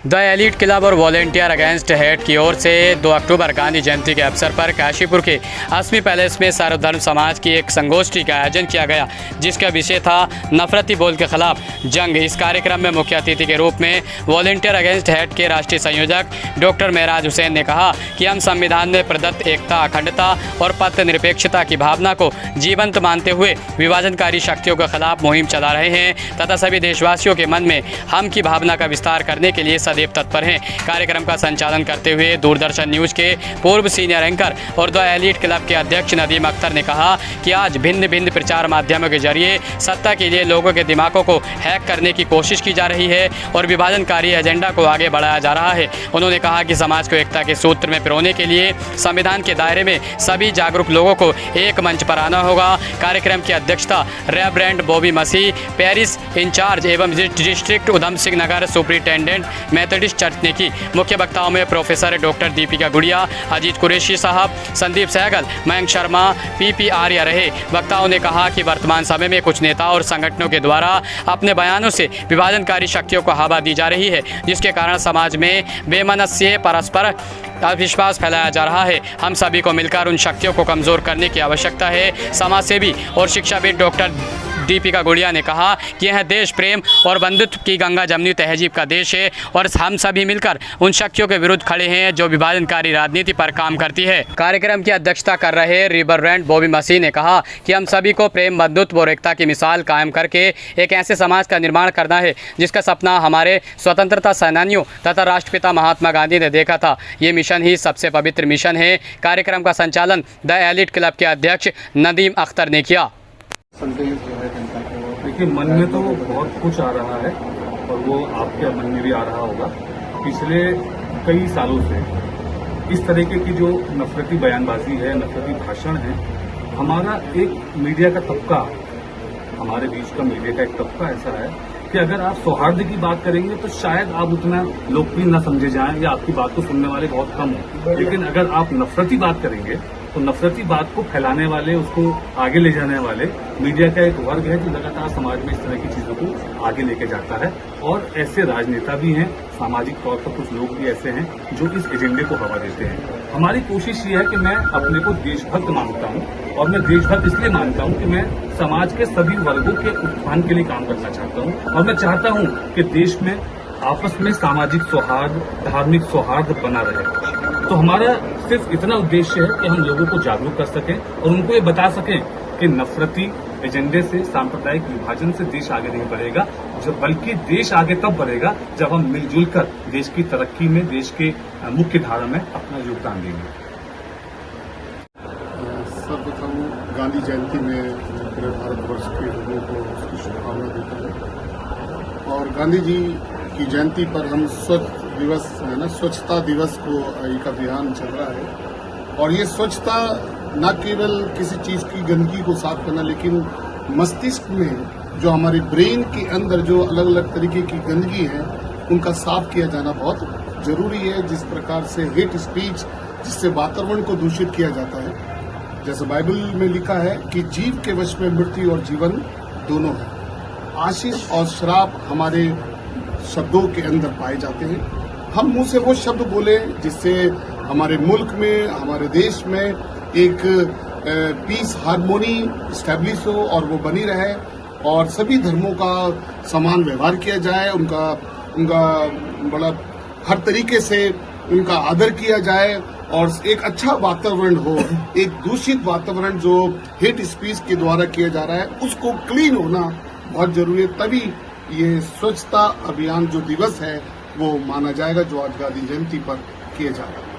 The elite club और volunteer against hate की ओर से 2 अक्टूबर गांधी जयंती के अवसर पर काशीपुर के अस्मी पैलेस में सर्वधर्म समाज की एक संगोष्ठी का आयोजन किया गया, जिसका विषय था नफरती बोल के खिलाफ जंग। इस कार्यक्रम में मुख्य अतिथि के रूप में वॉलेंटियर अगेंस्ट हेट के राष्ट्रीय संयोजक डॉक्टर मेहराज हुसैन ने कहा कि हम संविधान में प्रदत्त एकता, अखंडता और पथ निरपेक्षता की भावना को जीवंत मानते हुए विभाजनकारी शक्तियों के खिलाफ मुहिम चला रहे हैं तथा सभी देशवासियों के मन में हम की भावना का विस्तार करने के लिए सदैव तत्पर हैं। कार्यक्रम का संचालन करते हुए दूरदर्शन न्यूज के पूर्व सीनियर एंकर और द एलीट क्लब के अध्यक्ष नदीम अख्तर ने कहा कि आज भिन्न भिन्न प्रचार माध्यमों के जरिए सत्ता के लिए लोगों के दिमागों को हैक करने की कोशिश की जा रही है और विभाजनकारी एजेंडा को आगे बढ़ाया जा रहा है। उन्होंने कहा कि समाज को एकता के सूत्र में पिरोने के लिए संविधान के दायरे में सभी जागरूक लोगों को एक मंच पर आना होगा। कार्यक्रम की अध्यक्षता रेवरेंड बॉबी मसीह, पेरिस इंचार्ज एवं district Udham Singh Nagar superintendent Methodist church ने की। मुख्य वक्ताओं में प्रोफेसर डॉक्टर दीपिका गुड़िया, अजीत कुरैशी साहब, संदीप सहगल, मयंक शर्मा, पीपी आर्य रहे। वक्ताओं ने कहा कि वर्तमान समय में कुछ नेता और संगठनों के द्वारा अपने बयानों से विभाजनकारी शक्तियों को हवा दी जा रही है, जिसके कारण समाज में बेमनस्य परस्पर अविश्वास फैलाया जा रहा है। हम सभी को मिलकर उन शक्तियों को कमज़ोर करने की आवश्यकता है। समाजसेवी और शिक्षाविद डॉक्टर दीपिका गुड़िया ने कहा कि यह देश प्रेम और बंधुत्व की गंगा जमनी तहजीब का देश है और हम सभी मिलकर उन शक्तियों के विरुद्ध खड़े हैं जो विभाजनकारी राजनीति पर काम करती है। कार्यक्रम की अध्यक्षता कर रहे रेवरेंड बॉबी मसीह ने कहा कि हम सभी को प्रेम, बंधुत्व और एकता की मिसाल कायम करके एक ऐसे समाज का निर्माण करना है जिसका सपना हमारे स्वतंत्रता सेनानियों तथा राष्ट्रपिता महात्मा गांधी ने देखा था। ये मिशन ही सबसे पवित्र मिशन है। कार्यक्रम का संचालन द एलीट क्लब के अध्यक्ष नदीम अख्तर ने किया। देखिए, मन में तो बहुत कुछ आ रहा है और वो आपके मन में भी आ रहा होगा। पिछले कई सालों से इस तरीके की जो नफरती बयानबाजी है, नफरती भाषण है, हमारा एक मीडिया का तबका, हमारे बीच का मीडिया का एक तबका ऐसा है कि अगर आप सौहार्द की बात करेंगे तो शायद आप उतना लोकप्रिय न समझे जाएं या आपकी बात को सुनने वाले बहुत कम हो। लेकिन अगर आप नफरती बात करेंगे तो नफरती बात को फैलाने वाले, उसको आगे ले जाने वाले मीडिया का एक वर्ग है जो लगातार समाज में इस तरह की चीजों को आगे लेके जाता है। और ऐसे राजनेता भी हैं, सामाजिक तौर पर कुछ लोग भी ऐसे हैं जो इस एजेंडे को हवा देते हैं। हमारी कोशिश ये है कि मैं अपने को देशभक्त मानता हूँ और मैं देशभक्त इसलिए मानता हूँ कि मैं समाज के सभी वर्गों के उत्थान के लिए काम करना चाहता हूँ और मैं चाहता हूँ कि देश में आपस में सामाजिक सौहार्द, धार्मिक सौहार्द बना रहे। तो हमारा सिर्फ इतना उद्देश्य है कि हम लोगों को जागरूक कर सकें और उनको ये बता सकें कि नफरती एजेंडे से, सांप्रदायिक विभाजन से देश आगे नहीं बढ़ेगा, बल्कि देश आगे तब बढ़ेगा जब हम मिलजुल कर देश की तरक्की में, देश के मुख्य धारा में अपना योगदान देंगे। सर्वप्रथम गांधी जयंती में पूरे भारतवर्ष के लोगों को उसकी शुभकामना देता है और गांधी जी की जयंती पर हम स्वच्छ दिवस है ना, स्वच्छता दिवस को एक अभियान चल रहा है। और ये स्वच्छता न केवल किसी चीज की गंदगी को साफ करना, लेकिन मस्तिष्क में जो हमारे ब्रेन के अंदर जो अलग अलग तरीके की गंदगी है उनका साफ किया जाना बहुत जरूरी है। जिस प्रकार से हेट स्पीच, जिससे वातावरण को दूषित किया जाता है, जैसे बाइबल में लिखा है कि जीव के वश में मृत्यु और जीवन दोनों है। आशीष और श्राप हमारे शब्दों के अंदर पाए जाते हैं। हम मुंह से वो शब्द बोले जिससे हमारे मुल्क में, हमारे देश में एक पीस, हार्मोनी स्टैब्लिश हो और वो बनी रहे और सभी धर्मों का समान व्यवहार किया जाए, उनका बड़ा हर तरीके से उनका आदर किया जाए और एक अच्छा वातावरण हो। एक दूषित वातावरण जो हेट स्पीच के द्वारा किया जा रहा है उसको क्लीन होना बहुत जरूरी है। तभी ये स्वच्छता अभियान जो दिवस है वो माना जाएगा, जो आज गांधी जयंती पर किया जा रहा है।